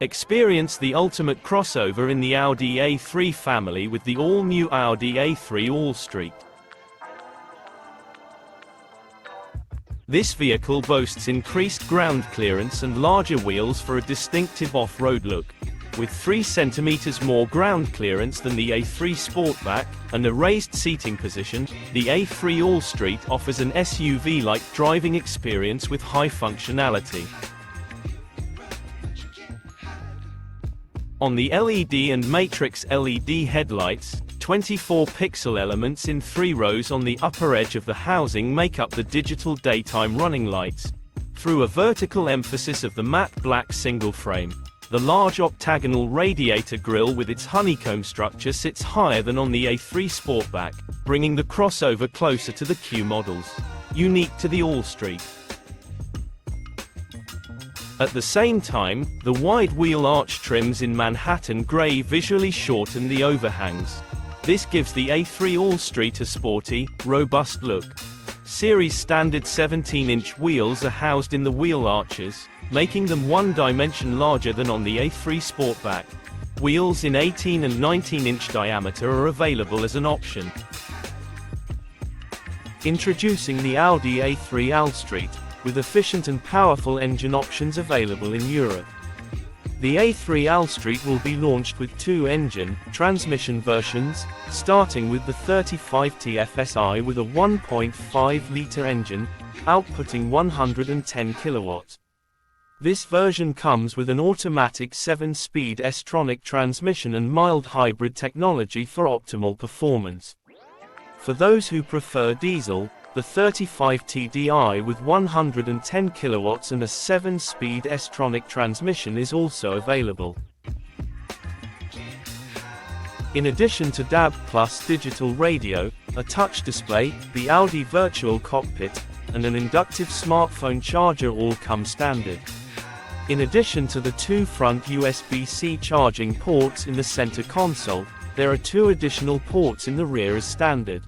Experience the ultimate crossover in the Audi A3 family with the all-new Audi A3 Allstreet. This vehicle boasts increased ground clearance and larger wheels for a distinctive off-road look. With 3 cm more ground clearance than the A3 Sportback, and a raised seating position, the A3 Allstreet offers an SUV-like driving experience with high functionality. On the LED and matrix LED headlights, 24 pixel elements in 3 rows on the upper edge of the housing make up the digital daytime running lights. Through a vertical emphasis of the matte black single frame, the large octagonal radiator grille with its honeycomb structure sits higher than on the A3 Sportback, bringing the crossover closer to the Q models. Unique to the Allstreet. At the same time, the wide wheel arch trims in Manhattan grey visually shorten the overhangs. This gives the A3 Allstreet a sporty, robust look. Series standard 17-inch wheels are housed in the wheel arches, making them 1 dimension larger than on the A3 Sportback. Wheels in 18 and 19-inch diameter are available as an option. Introducing the Audi A3 Allstreet, with efficient and powerful engine options available in Europe. The A3 Allstreet will be launched with 2 engine, transmission versions, starting with the 35 TFSI with a 1.5-litre engine, outputting 110 kilowatts. This version comes with an automatic 7-speed S-tronic transmission and mild hybrid technology for optimal performance. For those who prefer diesel, the 35 TDI with 110 kilowatts and a 7-speed S-tronic transmission is also available. In addition to DAB+ digital radio, a touch display, the Audi Virtual Cockpit, and an inductive smartphone charger all come standard. In addition to the 2 front USB-C charging ports in the center console, there are 2 additional ports in the rear as standard.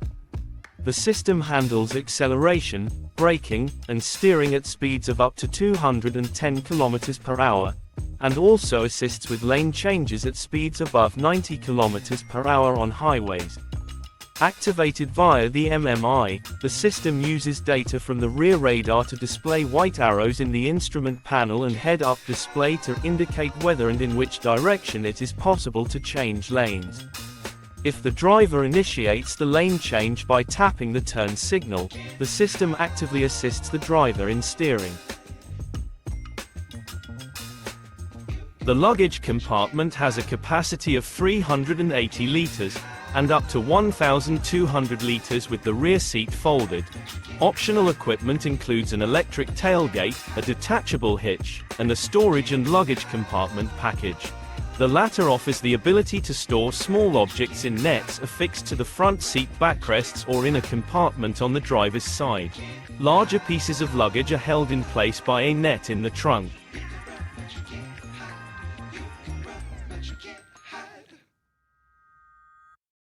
The system handles acceleration, braking, and steering at speeds of up to 210 km per hour, and also assists with lane changes at speeds above 90 km per hour on highways. Activated via the MMI, the system uses data from the rear radar to display white arrows in the instrument panel and head-up display to indicate whether and in which direction it is possible to change lanes. If the driver initiates the lane change by tapping the turn signal, the system actively assists the driver in steering. The luggage compartment has a capacity of 380 liters, and up to 1,200 liters with the rear seat folded. Optional equipment includes an electric tailgate, a detachable hitch, and a storage and luggage compartment package. The latter offers the ability to store small objects in nets affixed to the front seat backrests or in a compartment on the driver's side. Larger pieces of luggage are held in place by a net in the trunk.